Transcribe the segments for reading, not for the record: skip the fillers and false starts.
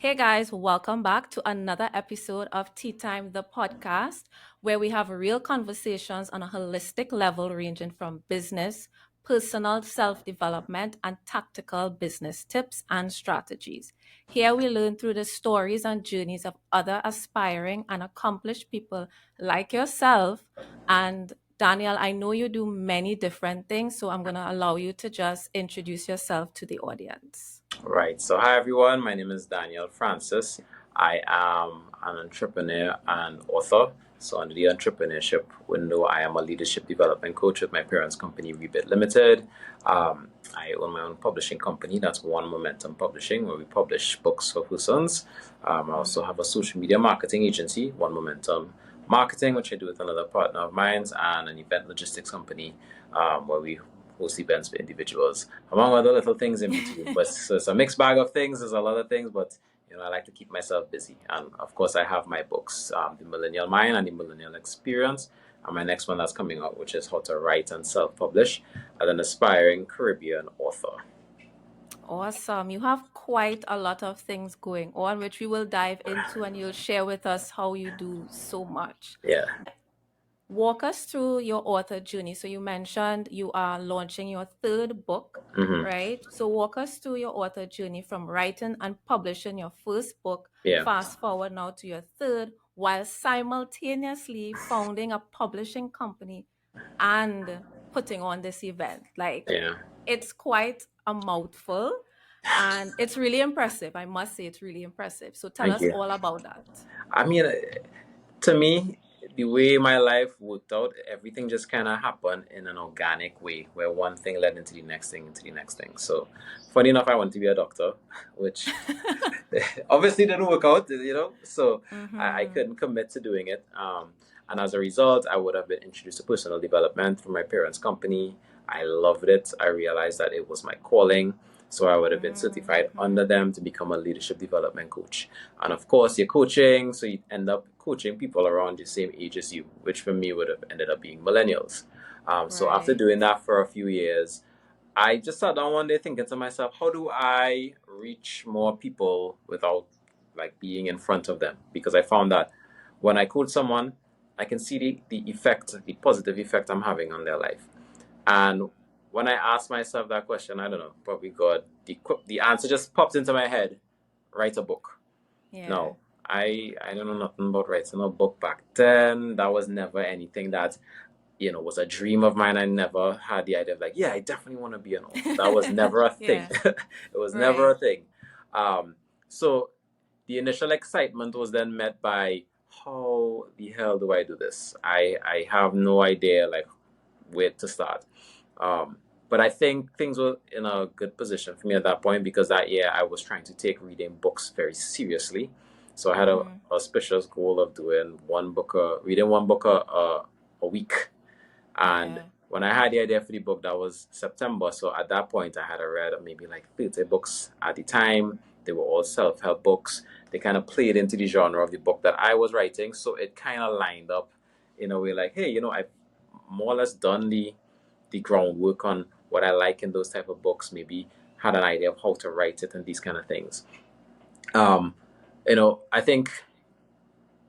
Hey guys, welcome back to another episode of Tea Time, the podcast, where we have real conversations on a holistic level ranging from business, personal self development, and tactical business tips and strategies. Here we learn through the stories and journeys of other aspiring and accomplished people like yourself. And Daniel, I know you do many different things, so I'm going to allow you to just introduce yourself to the audience. Right. So, hi everyone. My name is Daniel Francis. I am an entrepreneur and author. So, under the entrepreneurship window, I am a leadership development coach with my parents' company, Rebit Limited. I own my own publishing company. That's One Momentum Publishing, where we publish books for persons. I also have a social media marketing agency, One Momentum Marketing, which I do with another partner of mine, and an event logistics company where we host events for individuals, among other little things in between. But so it's a mixed bag of things. There's a lot of things, but I like to keep myself busy. And of course, I have my books, The Millennial Mind and The Millennial Experience, and my next one that's coming out, which is How to Write and Self-Publish as an aspiring Caribbean author. Awesome. You have quite a lot of things going on, which we will dive into, and you'll share with us how you do so much. Yeah. Walk us through your author journey. So, you mentioned you are launching your third book, Mm-hmm. right? So, walk us through your author journey from writing and publishing your first book, Yeah. fast forward now to your third, while simultaneously founding a publishing company and putting on this event. Like, Yeah. it's quite a mouthful and it's really impressive. I must say, it's really impressive. So tell Thank us you. all about that. I mean, to me, the way my life worked out, everything just kind of happened in an organic way, where one thing led into the next thing, into the next thing. So, funny enough, I want to be a doctor, which obviously didn't work out. So I Mm-hmm. couldn't commit to doing it. And as a result, I would have been introduced to personal development from my parents' company. I loved it. I realized that it was my calling. So I would have been certified Mm-hmm. under them to become a leadership development coach. And of course, you're coaching, so you end up coaching people around the same age as you, which for me would have ended up being millennials. So after Right. doing that for a few years, I just sat down one day thinking to myself, how do I reach more people without like being in front of them? Because I found that when I coach someone, I can see the effect, the positive effect I'm having on their life. And when I asked myself that question, I don't know, probably God, the answer just popped into my head: write a book. Yeah. No, I don't know nothing about writing a book back then. That was never anything that was a dream of mine. I never had the idea of like, yeah, I definitely want to be an author. That was never a thing. Yeah. It was never Right. a thing. So the initial excitement was then met by, how the hell do I do this? I have no idea like where to start. But I think things were in a good position for me at that point, because that year I was trying to take reading books very seriously. So I had a Mm-hmm. auspicious goal of doing reading one book a week. And Yeah. when I had the idea for the book, that was September. So at that point, I had read maybe like 30 books at the time. They were all self help books. They kind of played into the genre of the book that I was writing. So it kind of lined up in a way like, hey, I've more or less done the groundwork on what I like in those type of books, maybe had an idea of how to write it and these kind of things. Um, I think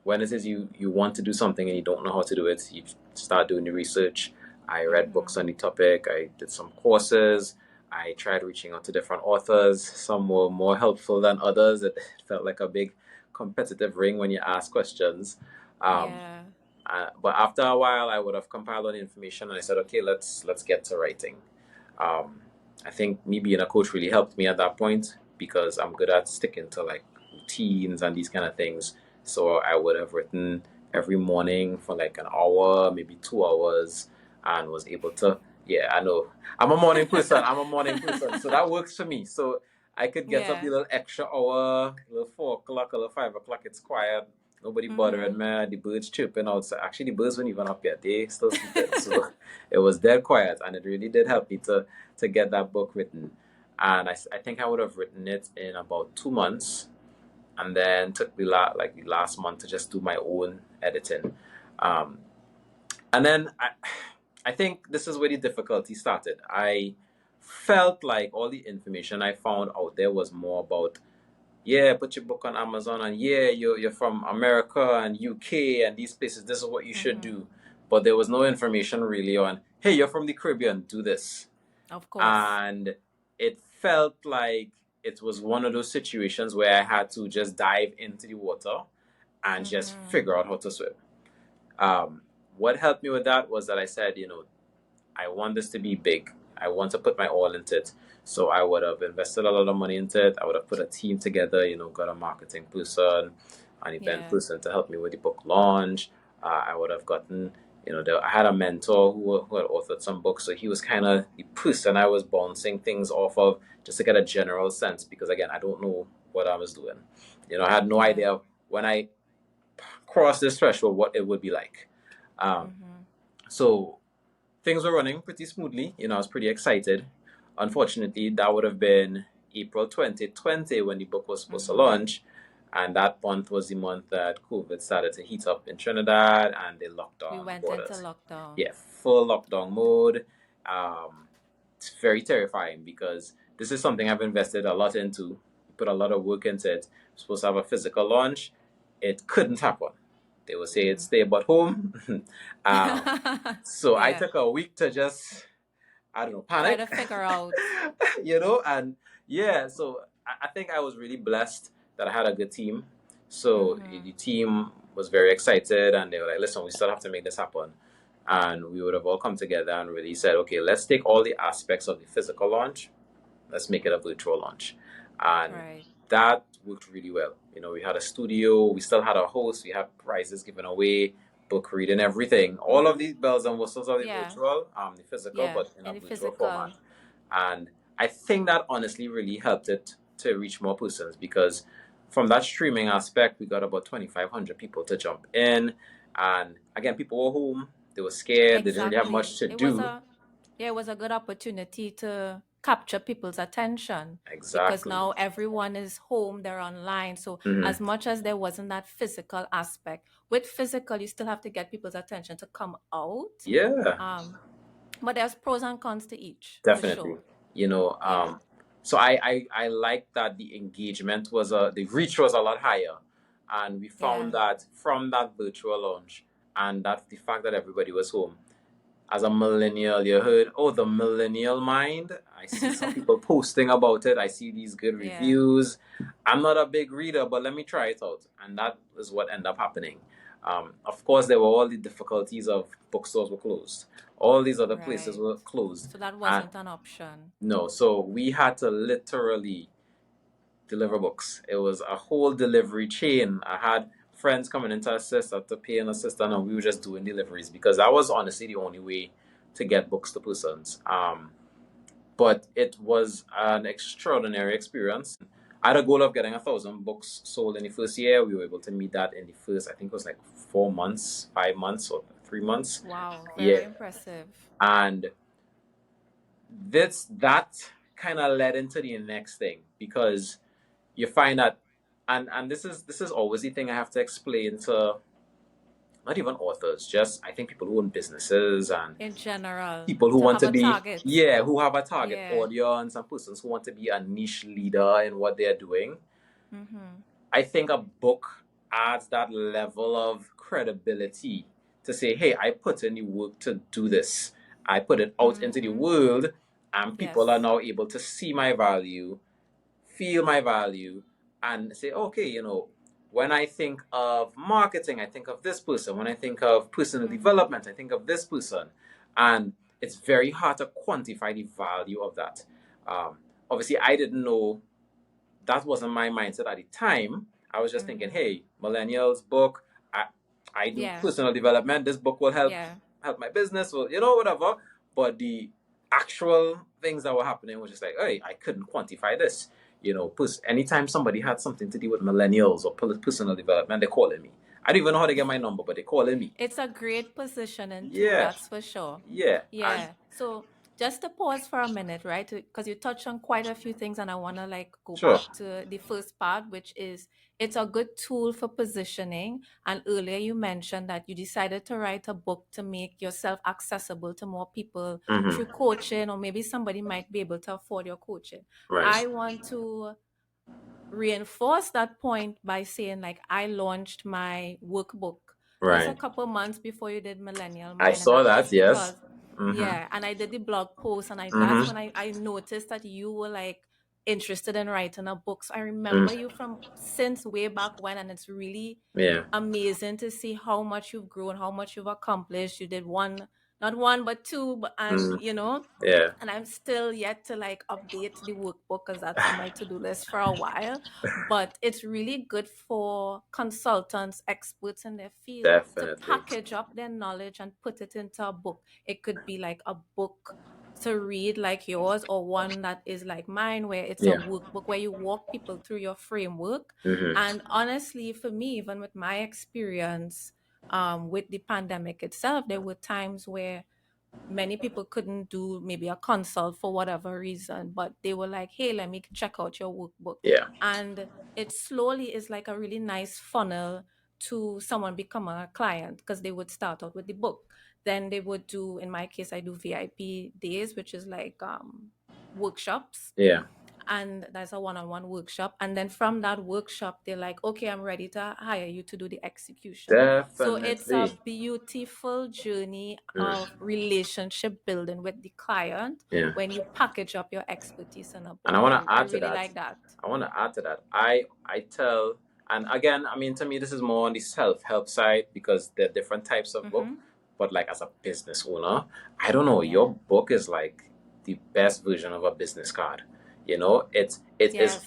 when it is you want to do something and you don't know how to do it, you start doing the research. I read books Mm-hmm. on the topic. I did some courses. I tried reaching out to different authors. Some were more helpful than others. It felt like a big competitive ring when you ask questions. Um, Yeah. but after a while, I would have compiled all the information and I said, okay, let's get to writing. Um, I think me being a coach really helped me at that point, because I'm good at sticking to like routines and these kind of things. So I would have written every morning for like an hour, maybe 2 hours, and was able to. Yeah, I know. I'm a morning person. I'm a morning person, so that works for me. So I could get up Yeah. the little extra hour, a little 4 o'clock, a little 5 o'clock. It's quiet. Nobody bothering Mm-hmm. me. The birds chirping outside. Actually, the birds weren't even up yet. They still sleeping. So it was dead quiet, and it really did help me to get that book written. And I think I would have written it in about 2 months, and then took the last month to just do my own editing. Um, and then I think this is where the difficulty started. I felt like all the information I found out there was more about yeah, put your book on Amazon, and yeah, you're from America and UK and these places. This is what you should Mm-hmm. do. But there was no information really on, hey, you're from the Caribbean, do this. Of course. And it felt like it was one of those situations where I had to just dive into the water and just Mm-hmm. figure out how to swim. Um, what helped me with that was that I said, I want this to be big. I want to put my all into it. So I would have invested a lot of money into it. I would have put a team together, got a marketing person, an event Yeah. person to help me with the book launch. I would have gotten, I had a mentor who had authored some books. So he was kind of the person I was bouncing things off of just to get a general sense. Because again, I don't know what I was doing. I had no Yeah. idea when I crossed this threshold what it would be like. Um, Mm-hmm. so things were running pretty smoothly. I was pretty excited. Unfortunately, that would have been April 2020 when the book was supposed to Mm-hmm. launch. And that month was the month that COVID started to heat up in Trinidad and they locked We down the went into borders. lockdown. Yeah, full lockdown mode. It's very terrifying because this is something I've invested a lot into, put a lot of work into it. I'm supposed to have a physical launch. It couldn't happen. They would say it's stay but home. um, so I Yeah. took a week to just, I don't know, Try panic, to figure out. and yeah, so I think I was really blessed that I had a good team. So Mm-hmm. the team was very excited and they were like, listen, we still have to make this happen. And we would have all come together and really said, okay, let's take all the aspects of the physical launch, let's make it a virtual launch. And Right. that worked really well. We had a studio, we still had a host, we had prizes given away, book reading, everything. All of Mm-hmm. these bells and whistles are the Yeah. virtual, the physical, Yeah. but in a And the virtual format. physical. And I think that honestly really helped it to reach more persons because from that streaming aspect, we got about 2,500 people to jump in. And again, people were home, they were scared, they didn't really have Exactly. much to do. It was a good opportunity to capture people's attention because Exactly. now everyone is home, they're online. So Hmm. as much as there wasn't that physical aspect, with physical you still have to get people's attention to come out. Yeah. Um, but there's pros and cons to each for Definitely. sure. You know, Yeah. um, so I like that the engagement was the reach was a lot higher. And we found Yeah. that from that virtual launch and that the fact that everybody was home. As a millennial, you heard, oh, the millennial mind. I see some people posting about it. I see these good Yeah. reviews. I'm not a big reader, but let me try it out. And that is what ended up happening. Of course, there were all the difficulties of bookstores were closed. All these other places Right. were closed. So that And wasn't an option. no, so we had to literally deliver books. It was a whole delivery chain. I had friends coming in to assist, to pay an assistant, and we were just doing deliveries because that was honestly the only way to get books to persons. But it was an extraordinary experience. I had a goal of getting 1,000 books sold in the first year. We were able to meet that in the first, I think it was like 4 months, 5 months, or 3 months. Wow, Yeah. very impressive. And that kind of led into the next thing because you find that and this is always the thing I have to explain to not even authors, just I think people who own businesses and In general, people who to want have to a be, target. yeah, who have a target Yeah. audience and persons who want to be a niche leader in what they're doing. Mm-hmm. I think a book adds that level of credibility to say, hey, I put in the work to do this. I put it out into the Mm-hmm. world and people are Yes. now able to see my value, feel my value, and say, okay, when I think of marketing, I think of this person. When I think of personal Mm-hmm. development, I think of this person. And it's very hard to quantify the value of that. Um, Obviously, I didn't know that wasn't my mindset at the time. I was just thinking, Mm-hmm. hey, millennials book. I I do Yeah. personal development. This book will Yeah. help my business, or whatever. But the actual things that were happening was just like, hey, I couldn't quantify this. Anytime somebody had something to do with millennials or personal development, they're calling me. I don't even know how to get my number, but they're calling me. It's a great positioning too, Yeah, that's for sure. yeah, and Yeah. So just to pause for a minute, right? Because you touched on quite a few things, and I want to like go sure. back to the first part, which is it's a good tool for positioning. And earlier you mentioned that you decided to write a book to make yourself accessible to more people through Hmm. coaching, or maybe somebody might be able to afford your coaching. Right. I want to reinforce that point by saying, like, I launched my workbook just a Right. couple months before you did Millennial I Mind. And saw that's that. just Yes. because, Mm-hmm. yeah, and I did the blog post, and that's when Mm-hmm. I noticed that you were like interested in writing a book. So I remember Mm. you from since way back when, and it's really Yeah. amazing to see how much you've grown, how much you've accomplished. You did one, not one, but two, but and Mm. you know, Yeah. and I'm still yet to like update the workbook because that's on my to-do list for a while. But it's really good for consultants, experts in their field to Definitely. package up their knowledge and put it into a book. It could be like a book to read like yours, or one that is like mine where it's a Yeah. workbook where you walk people through your framework. Mm-hmm. And honestly, for me, even with my experience with the pandemic itself, there were times where many people couldn't do maybe a consult for whatever reason, but they were like, hey, let me check out your workbook. Yeah. And it slowly is like a really nice funnel to someone become a client, because they would start out with the book. Then they would do, in my case, I do VIP days, which is like workshops, Yeah. and that's a one-on-one workshop. And then from that workshop, they're like, okay, I'm ready to hire you to do the execution. So it's a Definitely. beautiful journey Mm. of relationship building with the client Yeah. when you package up your expertise in a And book. I want to I add to really that. like that. I want to add to that. I tell, and again, I mean, to me, this is more on the self help side because there are different types of book. Mm-hmm. But like as a business owner, I don't know. Yeah. Your book is like the best version of a business card. You know, Yes,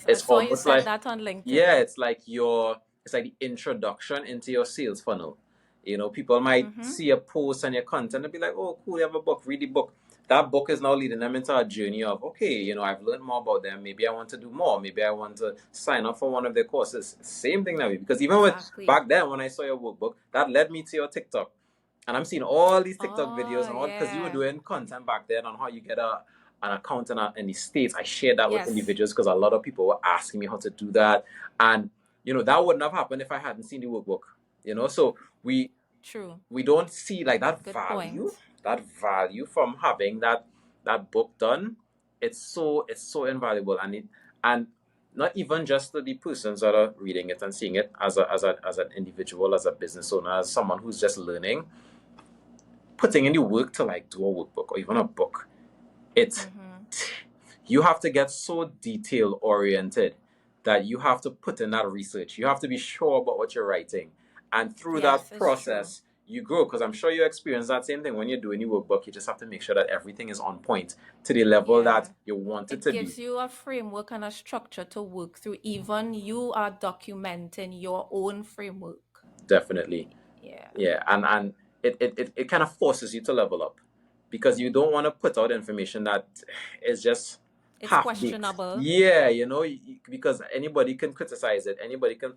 I it's saw you almost said like, that on yeah, LinkedIn. it's like the introduction into your sales funnel. You know, people might Mm-hmm. see a post on your content and be like, "Oh, cool, you have a book. Read the book." That book is now leading them into a journey of, okay, you know, I've learned more about them. Maybe I want to do more. Maybe I want to sign up for one of their courses. Same thing now, because even with Exactly. back then when I saw your workbook, that led me to your TikTok, and I'm seeing all these TikTok videos Oh, and all because you were yeah. doing content back then on how you get an account in the States. I shared that with Yes, individuals because a lot of people were asking me how to do that, and you know that wouldn't have happened if I hadn't seen the workbook. You know, so we true. we don't see like Good point. that value from having that book done. It's so invaluable, and not even just to the persons that are reading it and seeing it as an individual, as a business owner, as someone who's just learning, putting in the work to like do a workbook or even a book. It's Mm-hmm. you have to get so detail oriented that you have to put in that research. You have to be sure about what you're writing. And through that Yes, it's true. process, you grow. Because I'm sure you experience that same thing when you're doing your workbook. You just have to make sure that everything is on point to the level that Yeah. you want it It to be. gives you a framework and a structure to work through. Even you are documenting your own framework. Definitely. Yeah. Yeah. And it kind of forces you to level up because you don't want to put out information that is just It's half baked. questionable. Yeah, you know, because anybody can criticize it, anybody can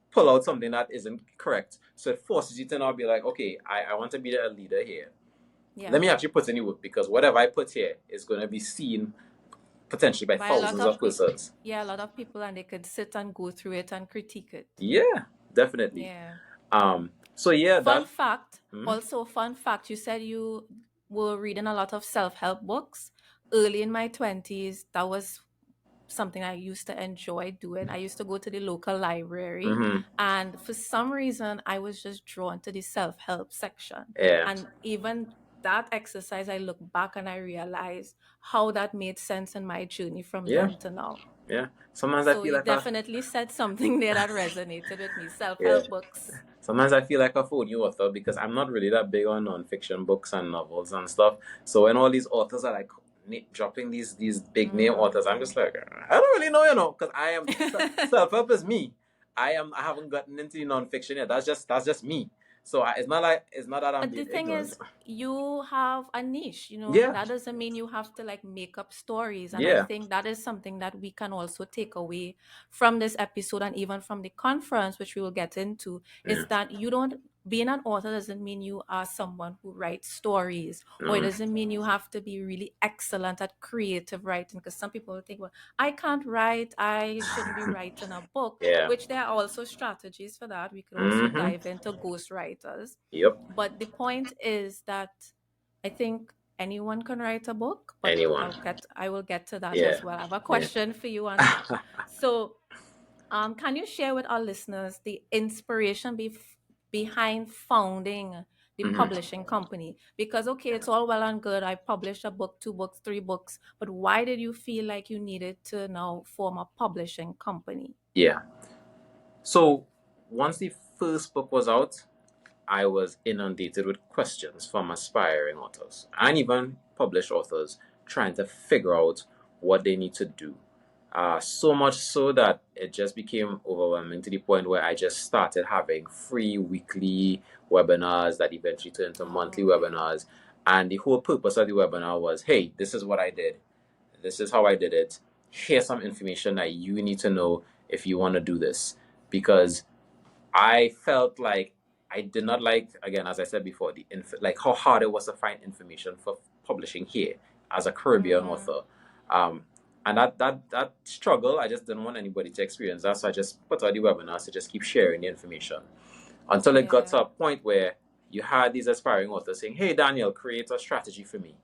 pull out something that isn't correct. So it forces you to now be like, okay, I want to be a leader here. Let Yeah. me actually put in the work because whatever I put here is going to be seen potentially by By a lot thousands of of people. persons. Yeah, a lot of people, and they could sit and go through it and critique it. Yeah, definitely. Yeah. So yeah, Fun that. fact, Hmm? also fun fact, you said you were reading a lot of self-help books. Early in my 20s, that was something I used to enjoy doing. I used to go to the local library, Hmm. and for some reason, I was just drawn to the self help section. Yeah, And even that exercise, I look back and I realize how that made sense in my journey from yeah, then to now. yeah. Sometimes I So feel you like a definitely said something there that resonated with me. Self yeah. help books. Sometimes I feel like a phony author because I'm not really that big on nonfiction books and novels and stuff. So when all these authors are like dropping these big name authors, I'm Mm. just like, I don't really know, you know, because I am self help is me. I haven't gotten into the nonfiction yet. That's just me. So it's not that I'm But the being thing ignorant. is, you have a niche, Yeah, that doesn't mean you have to like make up stories. And I yeah, think that is something that we can also take away from this episode and even from the conference, which we will get into, yeah. is that you don't, being an author doesn't mean you are someone who writes stories, or it No, doesn't mean you have to be really excellent at creative writing. Because some people will think, well, I can't write, I shouldn't be writing a book, yeah. which there are also strategies for that. We could also Mm-hmm. dive into ghostwriters. Yep. But the point is that I think anyone can write a book, but Anyone. I will get to that Yeah. as well. I have a Yeah. question for you on that. So, can you share with our listeners the inspiration behind founding the Mhm. publishing company? Because, okay, it's all well and good. I published a book, 2 books, 3 books, but why did you feel like you needed to now form a publishing company? Yeah. So once the first book was out, I was inundated with questions from aspiring authors and even published authors trying to figure out what they need to do. So much so that it just became overwhelming to the point where I just started having free weekly webinars that eventually turned into monthly Okay. webinars. And the whole purpose of the webinar was, hey, this is what I did. This is how I did it. Here's some information that you need to know if you want to do this. Because I felt like I did not like, again, as I said before, like how hard it was to find information for publishing here as a Caribbean Mm-hmm. author. Um, and that struggle, I just didn't want anybody to experience that. So I just put out the webinars to just keep sharing the information until it got Yeah. to a point where you had these aspiring authors saying, hey, Daniel, create a strategy for me.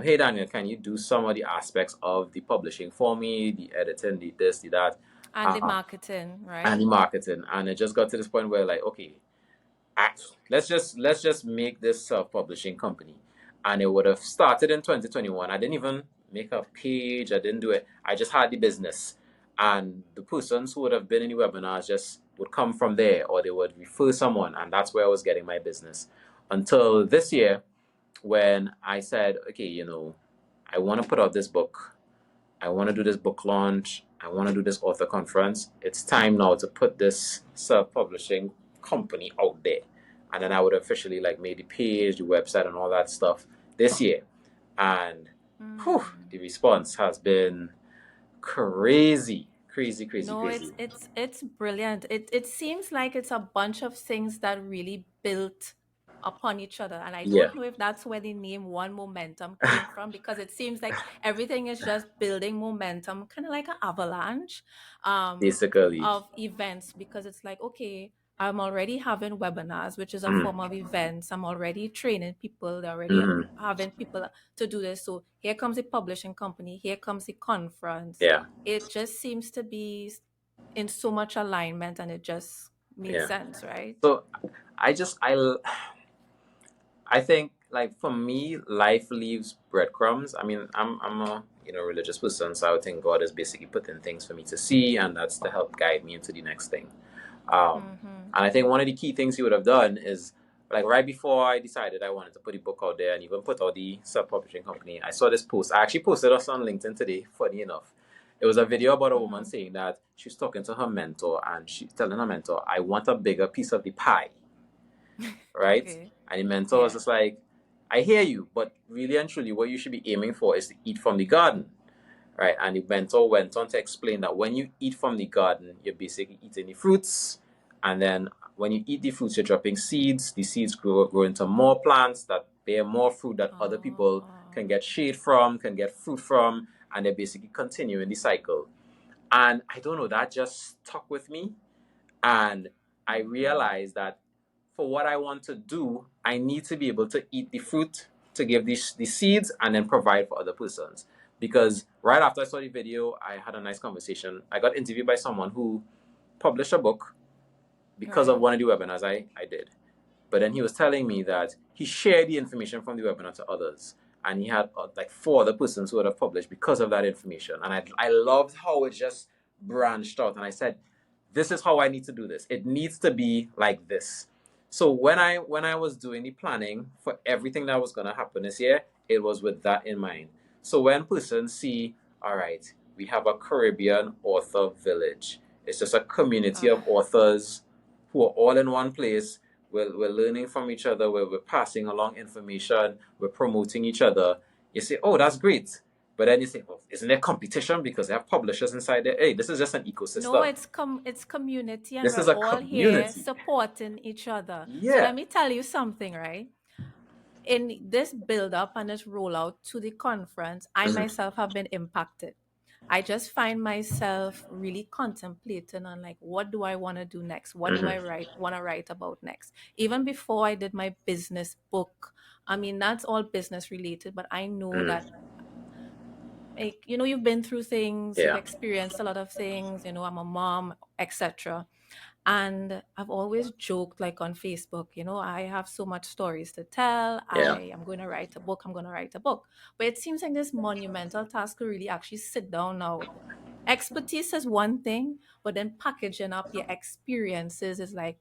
Hey, Daniel, can you do some of the aspects of the publishing for me, the editing, the this, the that? And the Uh, marketing, and right? the marketing. And it just got to this point where like, okay, let's just make this self-publishing company. And it would have started in 2021. I didn't even make a page, I didn't do it. I just had the business. And the persons who would have been in the webinars just would come from there, or they would refer someone, and that's where I was getting my business. Until this year when I said, okay, I want to put out this book. I want to do this book launch. I want to do this author conference. It's time now to put this self-publishing company out there. And then I would officially like made the page, the website, and all that stuff this year. And whew, Mm. the response has been crazy, crazy, crazy, No, crazy. it's brilliant. It seems like it's a bunch of things that really built upon each other. And I Yeah, don't know if that's where the name One Momentum came from, because it seems like everything is just building momentum, kind of like an avalanche um basically. of events, because it's like, okay, I'm already having webinars, which is a form Mm-hmm. of events. I'm already training people, they're already Mm-hmm. having people to do this. So here comes the publishing company, here comes the conference. Yeah, It just seems to be in so much alignment, and it just made yeah. sense, right? So I just I think like for me, life leaves breadcrumbs. I mean, I'm a religious person, so I would think God is basically putting things for me to see, and that's to help guide me into the next thing. Mm-hmm. And I think one of the key things He would have done is like right before I decided I wanted to put the book out there and even put out the self-publishing company, I saw this post. I actually posted us on LinkedIn today. Funny enough, it was a video about a woman Mm-hmm. saying that she's talking to her mentor and she's telling her mentor, "I want a bigger piece of the pie." Right? Okay. And the mentor was Yeah. just like, I hear you, but really and truly, what you should be aiming for is to eat from the garden, right? And the mentor went on to explain that when you eat from the garden, you're basically eating the fruits, and then when you eat the fruits, you're dropping seeds. The seeds grow into more plants that bear more fruit that other people Oh. can get shade from, can get fruit from, and they're basically continuing the cycle. And I don't know, that just stuck with me. And I Mm-hmm. realized that for what I want to do, I need to be able to eat the fruit, to give the seeds, and then provide for other persons. Because right after I saw the video, I had a nice conversation. I got interviewed by someone who published a book because of Right. one of the webinars I did. But then he was telling me that he shared the information from the webinar to others. And he had like 4 other persons who would have published because of that information. And I loved how it just branched out. And I said, this is how I need to do this. It needs to be like this. So when I was doing the planning for everything that was gonna happen this year, it was with that in mind. So when persons see, all right, we have a Caribbean author village. It's just a community of Ah. authors who are all in one place. We're learning from each other, we're passing along information, we're promoting each other. You say, oh, that's great. But then you say, oh, isn't there competition because they have publishers inside there? Hey, this is just an No, ecosystem. it's community, and This we're is a all here community. supporting each other. So Yeah. let me tell you something, right? In this build up and this rollout to the conference, I Mhm. myself have been impacted. I just find myself really contemplating on like what do I want to do next? What do I Mm-hmm. write want to write about next? Even before I did my business book, I mean that's all business related, but I know Mm-hmm. that like you've been through things, you've Yeah. experienced a lot of things, I'm a mom, etc. And I've always joked like on Facebook, I have so much stories to tell. Yeah. I am going to write a book. I'm going to write a book. But it seems like this monumental task to really actually sit down now. Expertise is one thing, but then packaging up your experiences is like,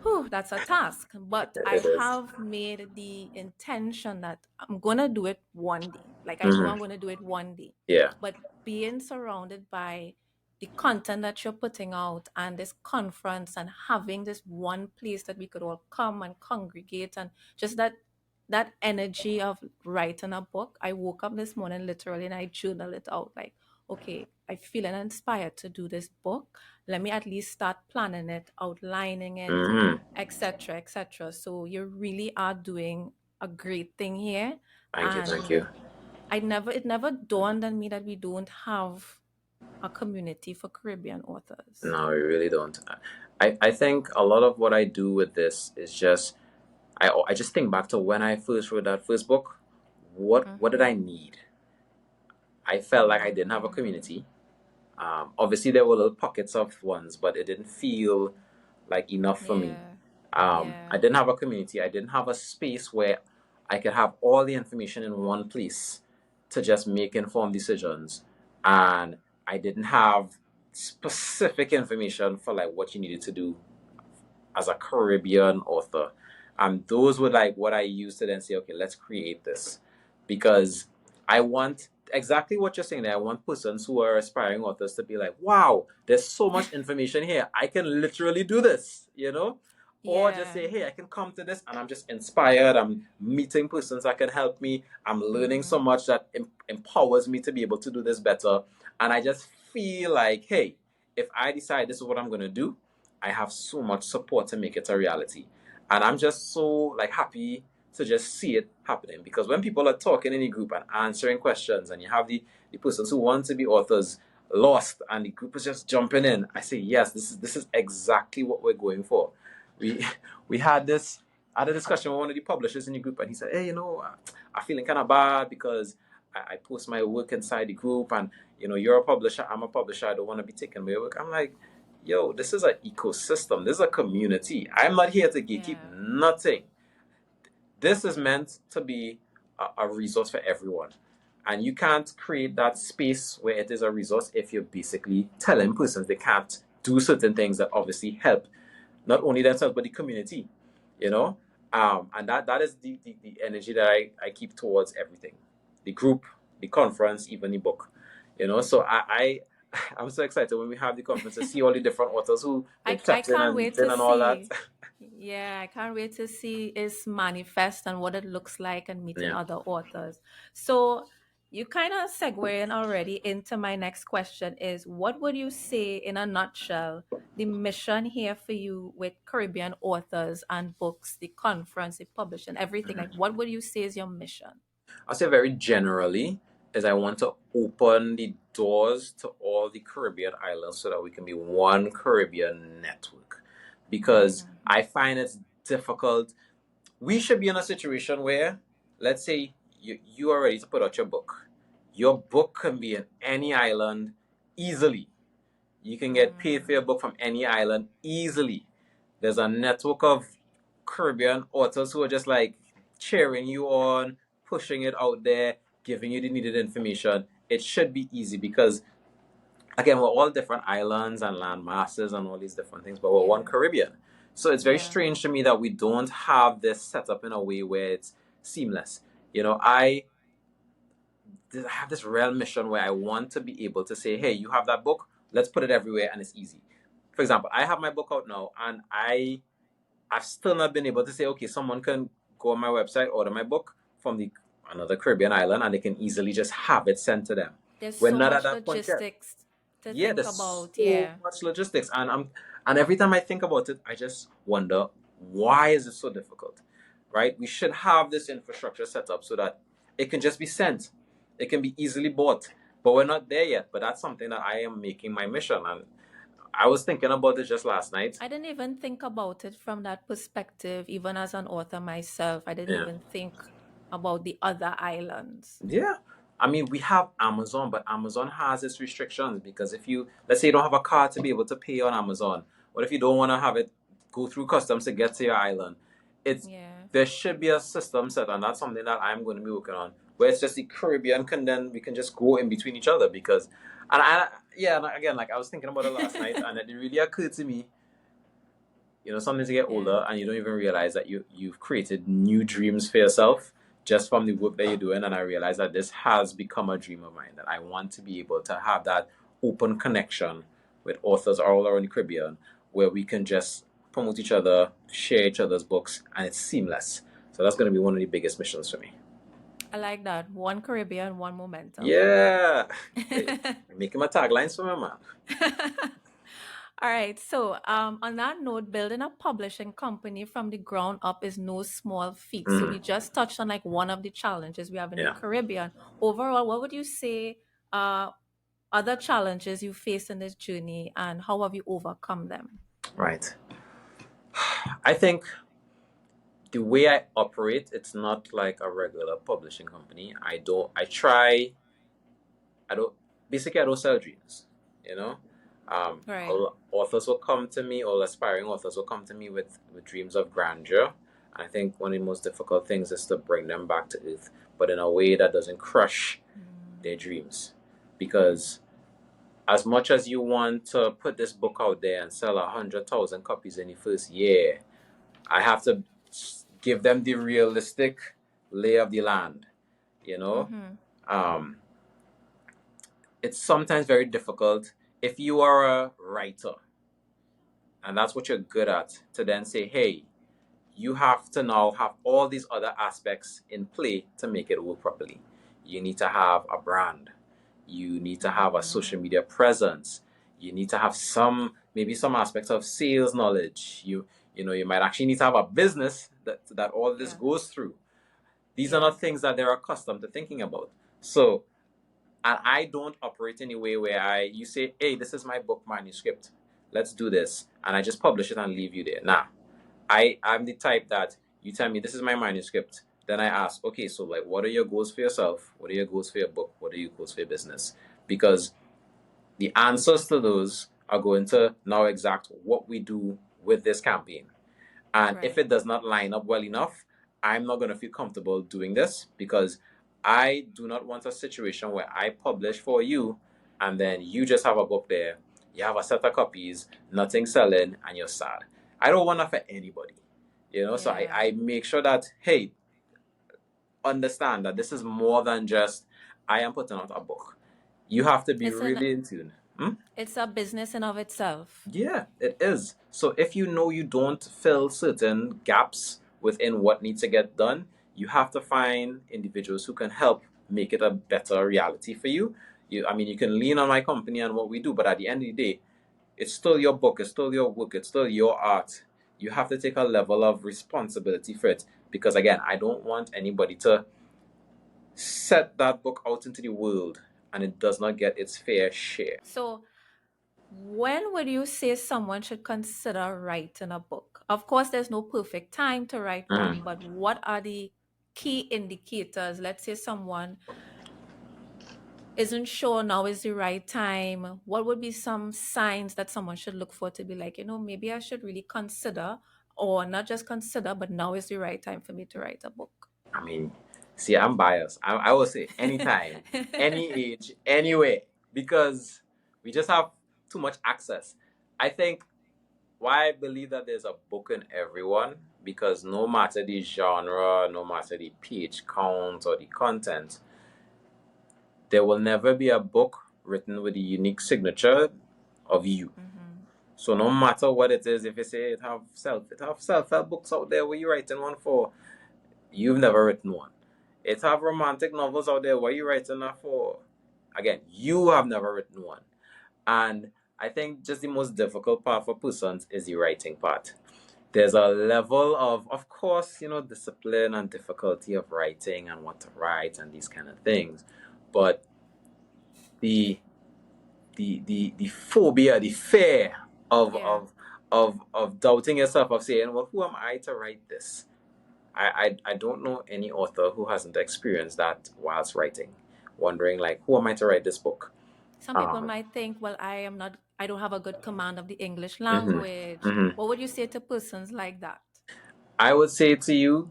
whew, that's a task. But I It is. have made the intention that I'm going to do it one day. Like I know Mm-hmm. I'm going to do it one day. Yeah. But being surrounded by the content that you're putting out and this conference and having this one place that we could all come and congregate and just that energy of writing a book. I woke up this morning literally and I journal it out like, okay, I feeling inspired to do this book. Let me at least start planning it, outlining it, Mm-hmm. etc., etc. So you really are doing a great thing here. Thank you. Thank And you. it never dawned on me that we don't have a community for Caribbean authors. No, we really don't. I think a lot of what I do with this is just I just think back to when I first wrote that first book. What did I Mm-hmm. need? I felt like I didn't have a Mm-hmm. community. Obviously, there were little pockets of ones, but it didn't feel like enough for me. Yeah. I Yeah. didn't have a community. I didn't have a space where I could have all the information in one place to just make informed decisions. And I didn't have specific information for like what you needed to do as a Caribbean author. And those were like what I used to then say, okay, let's create this. Because I want exactly what you're saying there. I want persons who are aspiring authors to be like, wow, there's so much information here. I can literally do this, you know? Or just Yeah. say, hey, I can come to this and I'm just inspired. I'm meeting persons that can help me. I'm learning so Mm-hmm. much that empowers me to be able to do this better. And I just feel like, hey, if I decide this is what I'm going to do, I have so much support to make it a reality. And I'm just so like happy to just see it happening because when people are talking in a group and answering questions and you have the persons who want to be authors lost and the group is just jumping in, I say yes, this is exactly what we're going for. We we had this I had a discussion with one of the publishers in the group and he said, hey, I'm feeling kind of bad because I post my work inside the group and you're a publisher, I'm a publisher, I don't want to be taking my work. I'm like, yo, this is an ecosystem. This is a community. I'm not here to gatekeep Yeah. nothing. This is meant to be a resource for everyone. And you can't create that space where it is a resource if you're basically telling persons they can't do certain things that obviously help not only themselves but the community, you know? And that is the energy that I keep towards everything. The group, the conference, even the book. So I'm so excited when we have the conference to see all the different authors who been I chatting can't and wait meeting to and all that. see. Yeah, I can't wait to see its manifest and what it looks like and meeting Yeah. other authors. So you kind of segueing already into my next question is what would you say in a nutshell the mission here for you with Caribbean authors and books, the conference, the publishing, everything? Like what would you say is your mission? I'll say very generally is I want to open the doors to all the Caribbean islands so that we can be one Caribbean network. Because Mm-hmm. I find it's difficult. We should be in a situation where, let's say, you are ready to put out your book. Your book can be in any island easily. You can get paid for your Mm, book from any island easily. There's a network of Caribbean authors who are just like cheering you on, pushing it out there, giving you the needed information. It should be easy because, again, we're all different islands and land masses and all these different things, but we're one yeah, Caribbean. So it's very yeah, strange to me that we don't have this set up in a way where it's seamless. I have this real mission where I want to be able to say, hey, you have that book, let's put it everywhere and it's easy. For example, I have my book out now and I've still not been able to say, okay, someone can go on my website, order my book from the another Caribbean island and they can easily just have it sent to them. there's We're so not at much that point yet. logistics to Yeah, think there's about. so Yeah, much logistics and every time I think about it, I just wonder why is it so difficult? Right? We should have this infrastructure set up so that it can just be sent. It can be easily bought. but we're not there yet. But that's something that I am making my mission. And I was thinking about it just last night. I didn't even think about it from that perspective, even as an author myself. I didn't Yeah. even think about the other islands. Yeah. I mean, we have Amazon, but Amazon has its restrictions because if you, let's say you don't have a card to be able to pay on Amazon, what if you don't want to have it go through customs to get to your island? It's Yeah. There should be a system set, and that's something that I'm going to be working on, where it's just the Caribbean can then we can just go in between each other because, and I yeah, and again, like I was thinking about it last night, and it really occurred to me, sometimes you get Yeah. older and you don't even realize that you've created new dreams for yourself just from the work that you're doing. And I realize that this has become a dream of mine, that I want to be able to have that open connection with authors all around the Caribbean where we can just promote each other, share each other's books, and it's seamless. So that's going to be one of the biggest missions for me. I like that. One Caribbean, one momentum. Yeah. Hey, making my taglines for my man. All right. So, on that note, building a publishing company from the ground up is no small feat. So, we Mm, just touched on like one of the challenges we have in the yeah. Caribbean. Overall, what would you say other challenges you faced in this journey, and how have you overcome them? Right. I think the way I operate, it's not like a regular publishing company. I don't, basically, I don't sell dreams, you know? Right. All authors will come to me, all aspiring authors will come to me with dreams of grandeur. I think one of the most difficult things is to bring them back to earth, but in a way that doesn't crush their Mm, dreams. Because as much as you want to put this book out there and sell 100,000 copies in the first year, I have to give them the realistic lay of the land. You know, mm-hmm. um, it's sometimes very difficult if you are a writer and that's what you're good at to then say, hey, you have to now have all these other aspects in play to make it work properly. You need to have a brand. You need to have a social Mm-hmm. media presence. You need to have maybe some aspects of sales knowledge. You might actually need to have a business that all this Yeah. goes through. These are Yeah. not things that they're accustomed to thinking about. So, and I don't operate in a way where you say, hey, this is my book manuscript. Let's do this. And I just publish it and leave you there. Nah. I'm the type that you tell me this is my manuscript. Then I ask, okay, so like what are your goals for yourself? What are your goals for your book? What are your goals for your business? Because the answers to those are going to now exact what we do with this campaign. And if Right. it does not line up well enough, I'm not going to feel comfortable doing this because I do not want a situation where I publish for you and then you just have a book there, you have a set of copies, nothing selling, and you're sad. I don't want that for anybody. So I, Yeah. I make sure that, hey, understand that this is more than just I am putting out a book. You have to be It's an really in tune. Hmm? it's a business in of itself. Yeah, it is. So if you know you don't fill certain gaps within what needs to get done, you have to find individuals who can help make it a better reality for you. I mean, you can lean on my company and what we do, but at the end of the day, it's still your book, it's still your work, it's still your art. You have to take a level of responsibility for it because again, I don't want anybody to set that book out into the world and it does not get its fair share. So, when would you say someone should consider writing a book? Of course, there's no perfect time to write one, Mhm. but what are the key indicators? Let's say someone isn't sure now is the right time. What would be some signs that someone should look for to be like, maybe I should really consider, or not just consider, but now is the right time for me to write a book? I mean, see, I'm biased. I will say anytime, any age, anywhere, because we just have too much access. I think why I believe that there's a book in everyone, because no matter the genre, no matter the page count or the content, there will never be a book written with a unique signature of you. Mm-hmm. So no matter what it is, if you say it have self-help books out there where you writing one for, you've never written one. It have romantic novels out there. What are you writing that for? Again, you have never written one. And I think just the most difficult part for persons is the writing part. There's a level of course, discipline and difficulty of writing and what to write and these kind of things. But the the phobia, the fear of Yeah. of doubting yourself, of saying, well, who am I to write this? I don't know any author who hasn't experienced that whilst writing, wondering like, who am I to write this book? Some people Um, might think, well, I don't have a good command of the English mhm, language. mhm. What would you say to persons like that? I would say to you,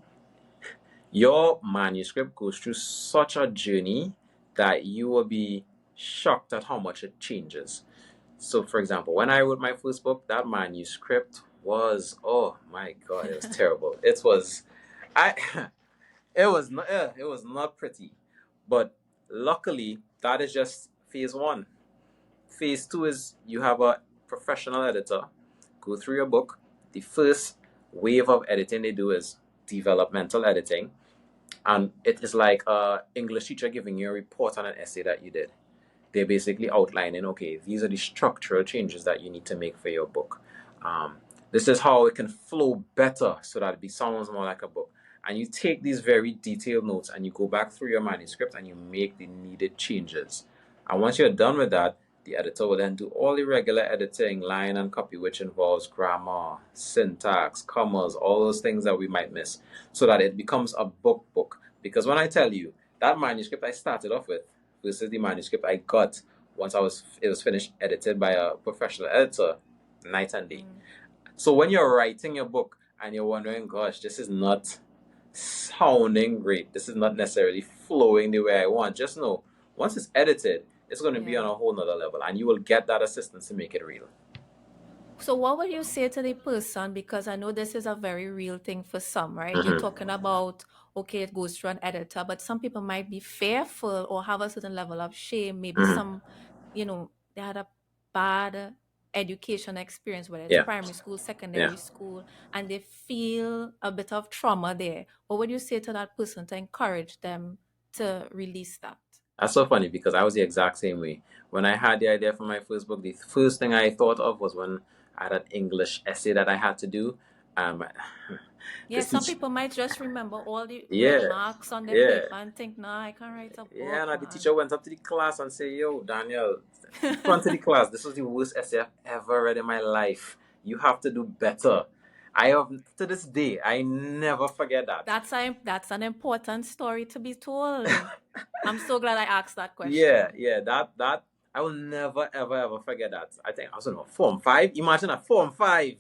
your manuscript goes through such a journey that you will be shocked at how much it changes. So, for example, when I wrote my first book, that manuscript was, oh my God, it was terrible. It was, I, it was not pretty. But luckily, that is just phase one. Phase two is you have a professional editor go through your book. The first wave of editing they do is developmental editing, and it is like a English teacher giving you a report on an essay that you did. They're basically outlining, okay, these are the structural changes that you need to make for your book. Um, this is how it can flow better so that it sounds more like a book. And you take these very detailed notes and you go back through your manuscript and you make the needed changes. And once you're done with that, the editor will then do all the regular editing, line and copy, which involves grammar, syntax, commas, all those things that we might miss, so that it becomes a book. Because when I tell you that manuscript I started off with versus the manuscript I got once it was finished edited by a professional editor, night and day. Mm. So when you're writing your book and you're wondering, gosh, this is not sounding great, this is not necessarily flowing the way I want, just know once it's edited, it's going to be on Yeah. a whole nother level and you will get that assistance to make it real. So what would you say to the person? Because I know this is a very real thing for some, right? You're Mm-hmm. talking about, okay, it goes through an editor, but some people might be fearful or have a certain level of shame. Maybe Mm-hmm. some, they had a bad education experience, whether it's Yeah. primary school, Yeah. secondary school, and they feel a bit of trauma there. What would you say to that person to encourage them to release that? That's so funny because I was the exact same way. When I had the idea for my first book, the first thing I thought of was when I had an English essay that I had to do. Um, Yeah, this some teacher, people might just remember all the red yeah, marks on their yeah, paper and think, nah, I can't write a yeah. book, And the man. teacher went up to the class and said, "Yo, Daniel, in front of the class, this was the worst essay I've ever read in my life. You have to do better." I have to this day, I never forget that. That's an important story to be told. I'm so glad I asked that Yeah, question. yeah, that I will never ever forget that. I think I was in Form 5. Imagine a Form 5.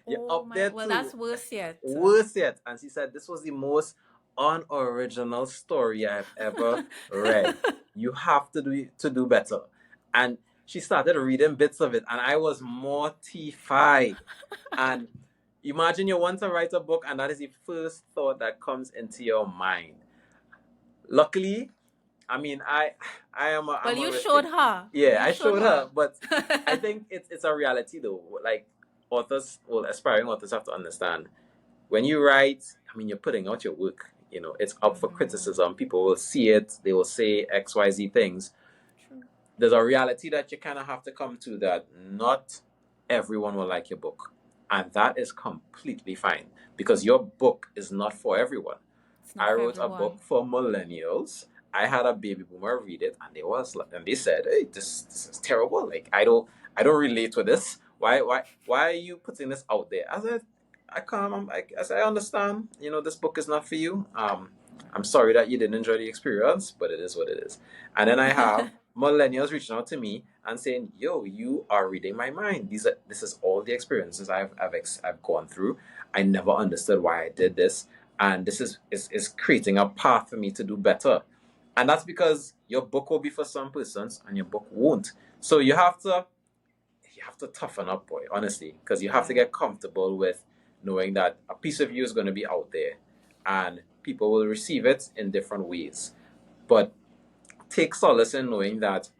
You're Oh up my, there well, too. that's worse yet. Worse yet. And she said this was the most unoriginal story I've ever read. You have to do better. And she started reading bits of it and I was mortified. And imagine you want to write a book and that is the first thought that comes into your mind. Luckily, I mean, Well, I'm a you risk showed taker. her. Yeah, You I showed showed her, her. but I think it's a reality though. Like authors, well, aspiring authors have to understand when you write. I mean, you're putting out your work. You know, it's up for Hmm. criticism. People will see it. They will say X, Y, Z things. True. There's a reality that you kind of have to come to that not everyone will like your book, and that is completely fine because your book is not for everyone. It's not I for wrote a book everyone. for millennials. I had a baby boomer read it, and and they said, "Hey, this is terrible. Like I don't relate with this. Why are you putting this out there?" I said, "I come. I said, I understand. You know, this book is not for you. I'm sorry that you didn't enjoy the experience, but it is what it is." And then I have millennials reaching out to me and saying, "Yo, you are reading my mind. This is all the experiences I've gone through. I never understood why I did this, and this is creating a path for me to do better." And that's because your book will be for some persons and your book won't. So you have to toughen up, boy, honestly, because you have to Yeah. get comfortable with knowing that a piece of you is going to be out there and people will receive it in different ways. But take solace in knowing that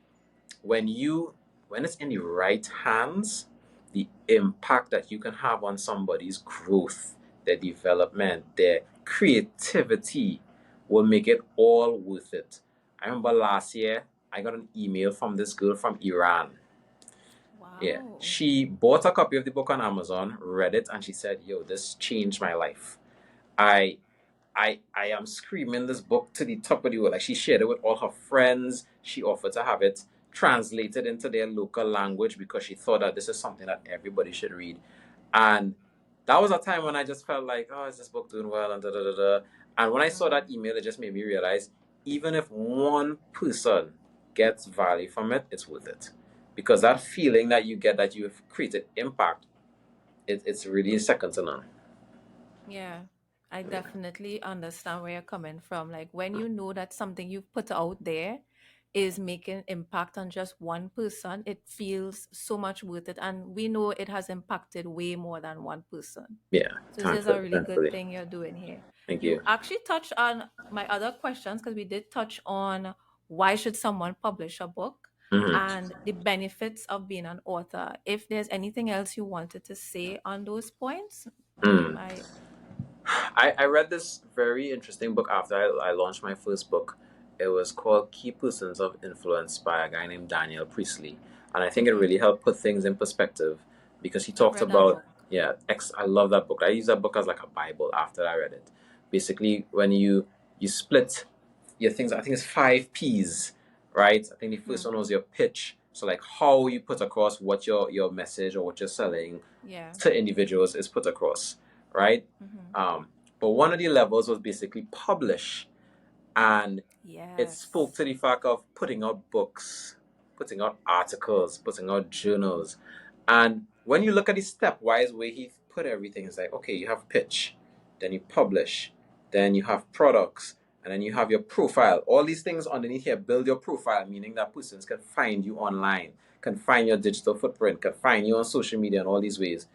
when you when it's in the right hands, the impact that you can have on somebody's growth, their development, their creativity will make it all worth it. I remember last year I got an email from this girl from Iran. Yeah, Wow. she bought a copy of the book on Amazon, read it, and she said, "Yo, this changed my life. I I am screaming this book to the top of the world. Like she shared it with all her friends. She offered to have it translated into their local language because she thought that this is something that everybody should read. And that was a time when I just felt like, oh, is this book doing well? And da da da da. And when I saw that email, it just made me realize even if one person gets value from it, it's worth it. Because that feeling that you get that you've created impact, it's really second to none. Yeah, I definitely understand where you're coming from. Like when you know that something you've put out there is making impact on just one person, it feels so much worth it. And we know it has impacted way more than one person. Yeah, So this is a thankfully, really good thankfully. thing you're doing here. Thank You you. actually touched on my other questions because we did touch on why should someone publish a book Hmm. and the benefits of being an author. If there's anything else you wanted to say on those points, Mm. I I read this very interesting book after I launched my first book. It was called Key Persons of Influence by a guy named Daniel Priestley. And I think it okay. really helped put things in perspective because he I've talked read that about, book. yeah, I love that book. I use that book as like a Bible after I read it. Basically, when you split your things, I think it's five P's, right? I think the first Hmm. one was your pitch. So like how you put across what your message or what you're selling Yeah. to individuals is put across, right? Hmm. Um, but one of the levels was basically publish, and it spoke Yes. to the fact of putting out books, putting out articles, putting out journals. And when you look at the stepwise way he put everything, it's like, okay, you have pitch, then you publish, then you have products, and then you have your profile. All these things underneath here build your profile, meaning that persons can find you online, can find your digital footprint, can find you on social media in all these ways.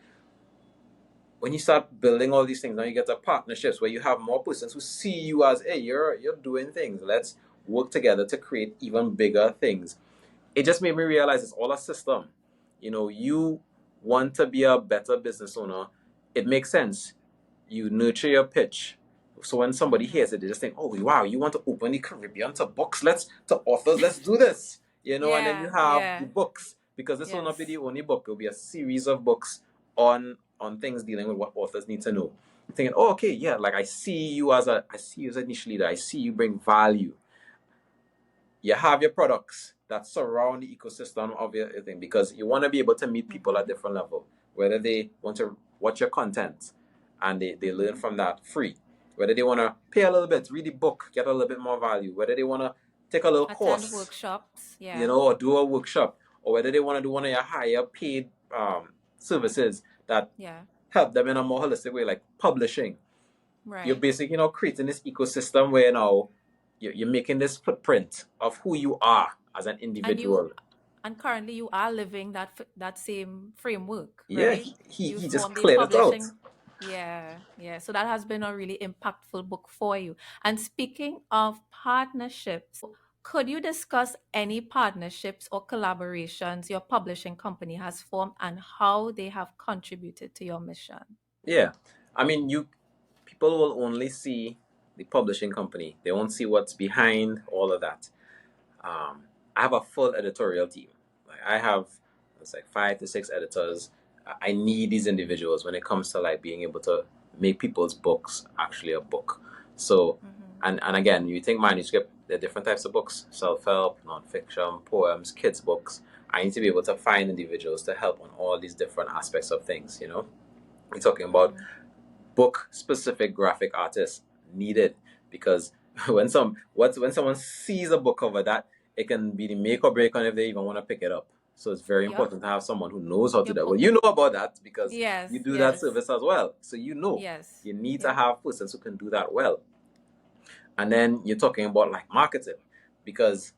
When you start building all these things, now you get to partnerships where you have more persons who see you as, hey, you're doing things. Let's work together to create even bigger things. It just made me realize it's all a system. You want to be a better business owner. It makes sense. You nurture your pitch. So when somebody hears Hmm. it, they just think, oh wow, you want to open the Caribbean to books, to authors, let's do this. And then you Yeah. have the Yeah. books, because this will not be Yes. the only book. It'll be a series of books on things dealing with what authors need to know. Thinking, oh, okay, yeah, like I see you as a niche leader. I see you bring value. You have your products that surround the ecosystem of your thing, because you want to be able to meet people at Hmm. different level, whether they want to watch your content and they learn Hmm. from that free, whether they want to pay a little bit, read the book, get a little bit more value, whether they want to take a little Attend course, workshops. Yeah. or do a workshop, or whether they want to do one of your higher paid services that Yeah. help them in a more holistic way, like publishing. You're Right. basically, creating this ecosystem where now you're making this footprint of who you are as an And you individual. and currently you are living that same framework, Yeah, right? he You just formed a cleared it out. publishing. Yeah, yeah. So that has been a really impactful book for you. And speaking of partnerships, could you discuss any partnerships or collaborations your publishing company has formed and how they have contributed to your mission? Yeah, I mean, you people will only see the publishing company. They won't see what's behind all of that. I have a full editorial team. Like I have, it's like 5 to 6 editors. I need these individuals when it comes to like being able to make people's books actually a book. So, Mm-hmm. and again, you think manuscript, there are different types of books: self-help, non-fiction, poems, kids books. I need to be able to find individuals to help on all these different aspects of things. We're talking about Mm-hmm. book specific graphic artists needed, because when someone sees a book cover, that it can be the make or break on if they even want to pick it up. So it's very Yep. important to have someone who knows how to Your do that. Well, book. you know about that because you Yes, do that yes, service as well. So yes. you need to Yep. have persons who can do that well. And then you're talking about like marketing, because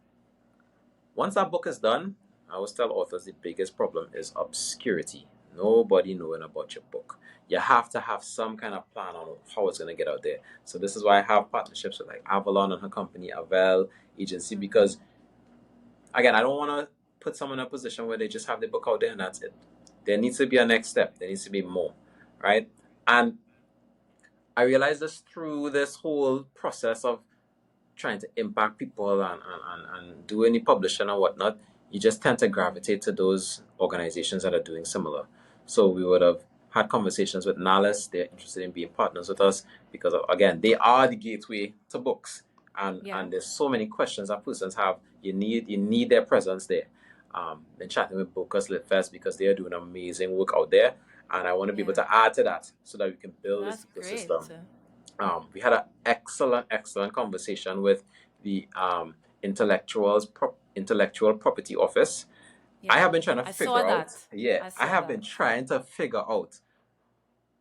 once that book is done, I always tell authors the biggest problem is obscurity. Nobody knowing about your book. You have to have some kind of plan on how it's going to get out there. So this is why I have partnerships with like Avalon and her company, Avel Agency, Mm-hmm. because again, I don't want to put someone in a position where they just have the book out there and that's it. There needs to be a next step. There needs to be more, right? And I realized this through this whole process of trying to impact people and do any publishing or whatnot. You just tend to Mm-hmm. gravitate to those organizations that are doing similar. So we would have had conversations with Nalis. They're interested in being partners with us because, again, they are the gateway to books. And there's so many questions that persons have. You need their presence there. Been chatting with Bookers Lit Fest because they are doing amazing work out there. And I want to be able to add to that so that we can build this ecosystem. Great. We had an excellent conversation with the intellectual property office. I have been trying to figure out. I have been trying to figure out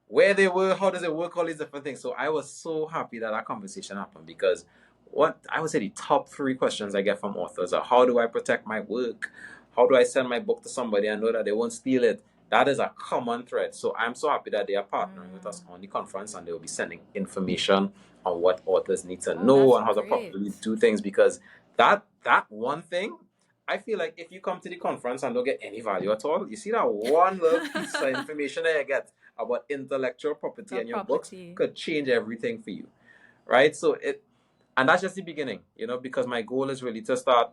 where they were, how does it work, all these different things. So I was so happy that conversation happened because what I would say the top 3 questions I get from authors are: how do I protect my work? How do I send my book to somebody and know that they won't steal it? That is a common thread. So I'm so happy that they are partnering with us on the conference, and they will be sending information on what authors need to know and how to properly do things, because that one thing, I feel like if you come to the conference and don't get any value at all, you see that one little piece of information that you get about intellectual property and your books could change everything for you, right? And that's just the beginning, because my goal is really to start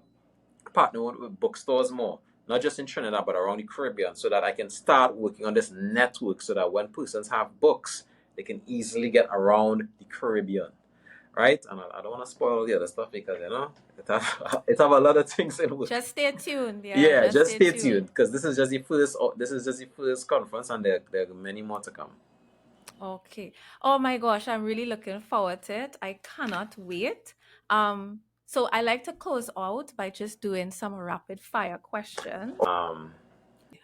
partnering with bookstores more, not just in Trinidad, but around the Caribbean, so that I can start working on this network so that when persons have books, they can easily get around the Caribbean, right? And I don't want to spoil the other stuff because, it have a lot of things in work. Just stay tuned. Just stay tuned because this is just the first conference, and there are many more to come. Okay. Oh my gosh, I'm really looking forward to it. I cannot wait. So I like to close out by just doing some rapid fire questions.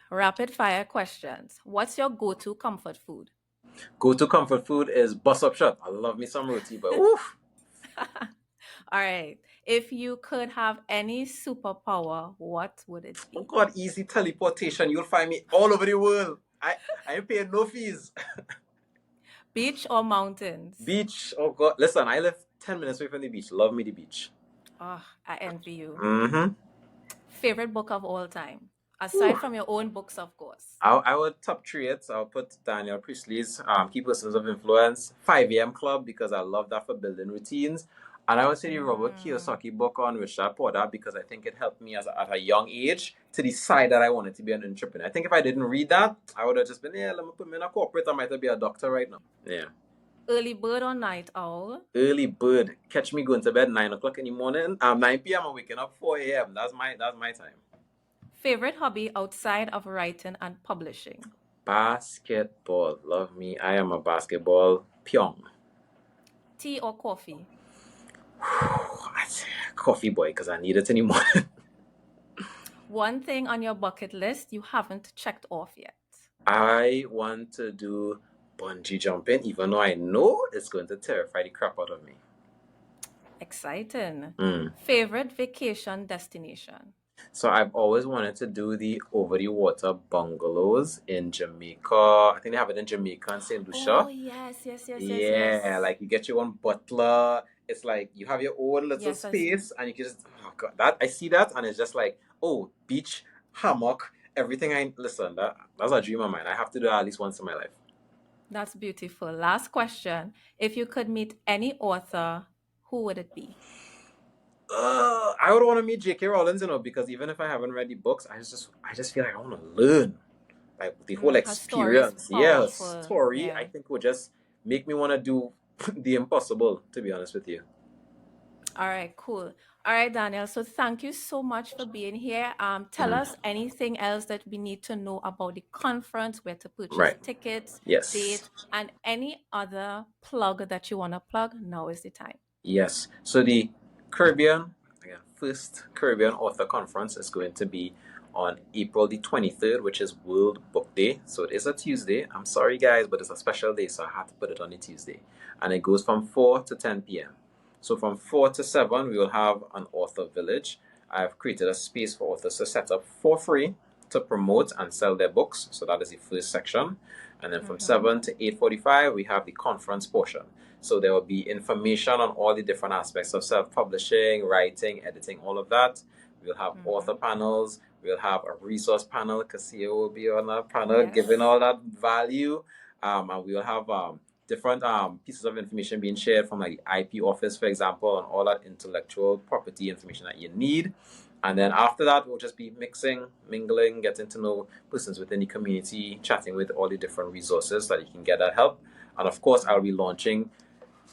Rapid fire questions. What's your go-to comfort food? Go-to comfort food is bus up shot. I love me some roti, but oof. All right. If you could have any superpower, what would it be? Oh God, easy teleportation. You'll find me all over the world. I ain't paying no fees. Beach or mountains? Beach. Oh God. Listen, I live 10 minutes away from the beach. Love me the beach. Oh, I envy you. Mm-hmm. Favorite book of all time? Aside from your own books, of course. I would top 3 it. I'll put Daniel Priestley's Key Persons of Influence, 5 a.m. Club, because I love that for building routines. And I would say the Robert Kiyosaki book on Richard Porter, because I think it helped me at a young age to decide that I wanted to be an entrepreneur. I think if I didn't read that, I would have just been, let me put me in a corporate. I might be a doctor right now. Yeah. Early bird or night owl? Early bird. Catch me going to bed 9 o'clock in the morning. 9 p.m. I'm waking up 4 a.m. That's my time. Favorite hobby outside of writing and publishing? Basketball. Love me. I am a basketball pyong. Tea or coffee? Coffee boy, because I need it in the morning. One thing on your bucket list you haven't checked off yet? I want to do bungee jumping, even though I know it's going to terrify the crap out of me. Exciting. Favorite vacation destination? So I've always wanted to do the over-the-water bungalows in Jamaica. I think they have it in Jamaica and St. Lucia. Oh, yes. Yeah, like you get your own butler. It's like you have your own little space, and you can just, oh God, I see that, and it's just like, oh, beach, hammock, everything. Listen, that's a dream of mine. I have to do that at least once in my life. That's beautiful. Last question. If you could meet any author, who would it be? I would want to meet J.K. Rowling, because even if I haven't read the books, I just feel like I want to learn, like the whole experience. Her story, I think would just make me want to do the impossible, to be honest with you. All right, cool. All right, Daniel. So thank you so much for being here. Tell us anything else that we need to know about the conference, where to purchase tickets, date, and any other plug that you want to plug. Now is the time. Yes. So the Caribbean, first Caribbean Author Conference is going to be on April the 23rd, which is World Book Day. So it is a Tuesday. I'm sorry, guys, but it's a special day, so I had to put it on a Tuesday. And it goes from 4 to 10 p.m. So from 4 to 7, we will have an author village. I've created a space for authors to set up for free to promote and sell their books. So that is the first section. And then from 7 to 8:45, we have the conference portion. So there will be information on all the different aspects of self-publishing, writing, editing, all of that. We'll have author panels. We'll have a resource panel. Cassia will be on a panel giving all that value. And we'll have different pieces of information being shared from like the IP office, for example, and all that intellectual property information that you need. And then after that, we'll just be mixing, mingling, getting to know persons within the community, chatting with all the different resources that you can get that help. And of course, I'll be launching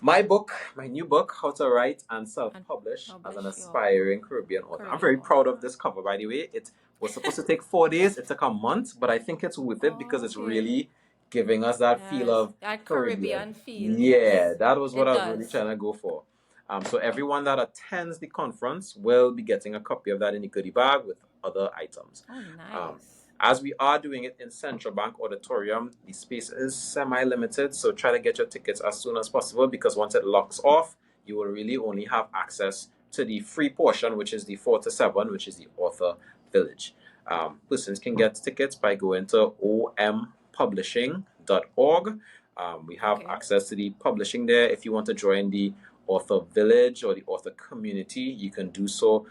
my book, my new book, How to Write and And Self-Publish as an publish your aspiring Caribbean author. I'm Caribbean very proud author. of this cover, by the way. It was supposed to take 4 days. It took a month, but I think it's worth it because it's Okay. really giving us that feel Yes, of that Caribbean. Caribbean feel. Yeah, Yes, that was what it I was really does. trying to go for. So everyone that attends the conference will be getting a copy of that in the goodie bag with other items. Oh, Um, nice. as we are doing it in Central Bank Auditorium, the space is semi-limited, so try to get your tickets as soon as possible because once it locks off, you will really only have access to the free portion, which is the 4 to 7, which is the author village. Persons can get tickets by going to ompublishing.org. We have Okay. access to the publishing there. If you want to join the author village or the author community, you can do so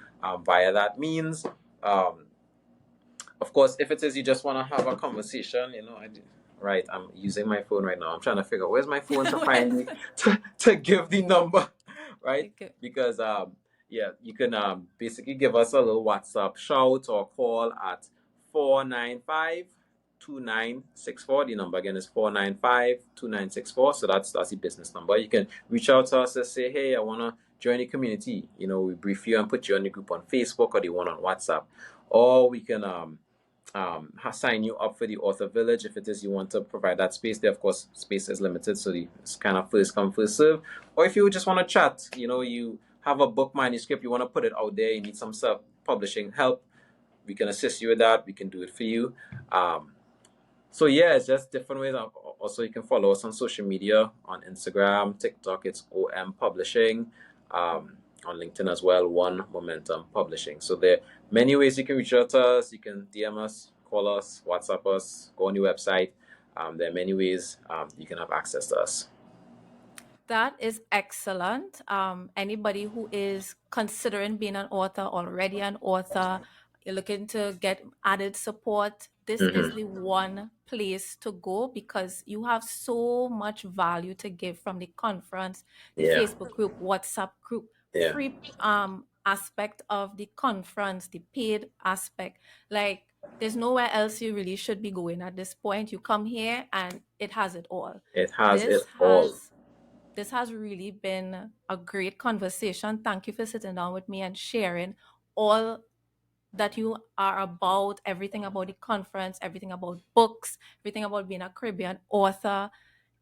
via that means. Um, of course, if it is you just want to have a conversation, right, I'm using my phone right now. I'm trying to figure out where's my phone to find me to give the number, right? Okay. Because yeah, you can basically give us a little WhatsApp shout or call at 495-2964. The number again is 495-2964. So that's the business number. You can reach out to us and say, hey, I want to join the community. We brief you and put you on the group on Facebook or the one on WhatsApp. Or we can sign you up for the author village if it is you want to provide that space there. Of course, space is limited, so it's kind of first come first serve. Or if you just want to chat, you have a book manuscript, you want to put it out there, you need some self publishing help, we can assist you with that. We can do it for you. So yeah, it's just different ways. Also, you can follow us on social media on Instagram, TikTok. It's OM Publishing. On LinkedIn as well, One Momentum Publishing. So there are many ways you can reach out to us. You can DM us, call us, WhatsApp us, go on your website. There are many ways you can have access to us. That is excellent. Anybody who is considering being an author, already an author, you're looking to get added support, this is the Mm-hmm. one place to go because you have so much value to give from the conference, the Yeah, Facebook group, WhatsApp group, yeah. free aspect of the conference, the paid aspect. Like there's nowhere else you really should be going at this point. You come here and it has it all. It has it This all. has this has really been a great conversation. Thank you for sitting down with me and sharing all that you are about, everything about the conference, everything about books, everything about being a Caribbean author.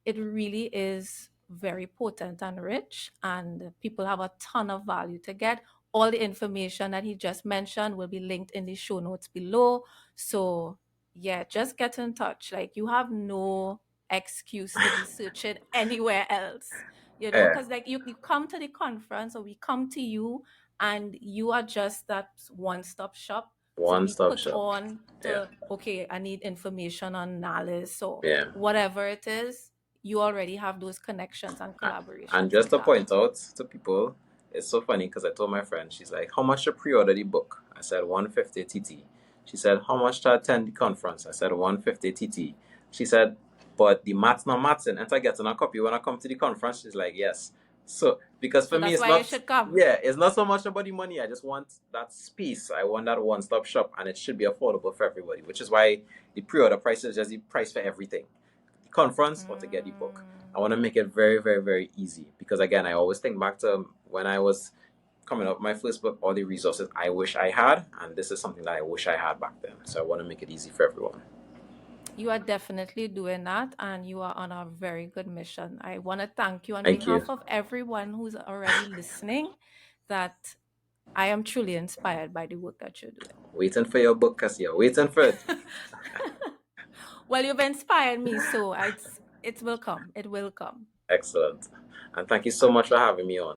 It really is very potent and rich, and people have a ton of value to get. All the information that he just mentioned will be linked in the show notes below. So, yeah, just get in touch. Like, you have no excuse to be searching anywhere else, Yeah, because like you come to the conference or we come to you and you are just that one-stop shop to one be stop put shop. on Yeah, to, okay, I need information on Nales. So, yeah. whatever it is, you already have those connections and And collaborations just with to that. point out to people, it's so funny because I told my friend, she's like, "How much to pre-order the book?" I said 150 TT. She said, "How much to attend the conference?" I said 150 TT. She said, "But the maths not maths and enter getting a copy when I come to the conference." She's like, "Yes." So because for So me, that's it's why you not, should come. yeah, it's not so much about the money. I just want that space. I want that one-stop shop, and it should be affordable for everybody. Which is why the pre-order price is just the price for everything, the conference or to get the book. I want to make it very, very, very easy because again, I always think back to when I was coming up with my first book, all the resources I wish I had, and this is something that I wish I had back then. So I want to make it easy for everyone. You are definitely doing that, and you are on a very good mission. I want to thank you on Thank you. behalf of everyone who's already listening that I am truly inspired by the work that you're doing. Waiting for your book, Cassia. Waiting for it. Well, you've inspired me, so it will come. It will come. Excellent. And thank you so much for having me on.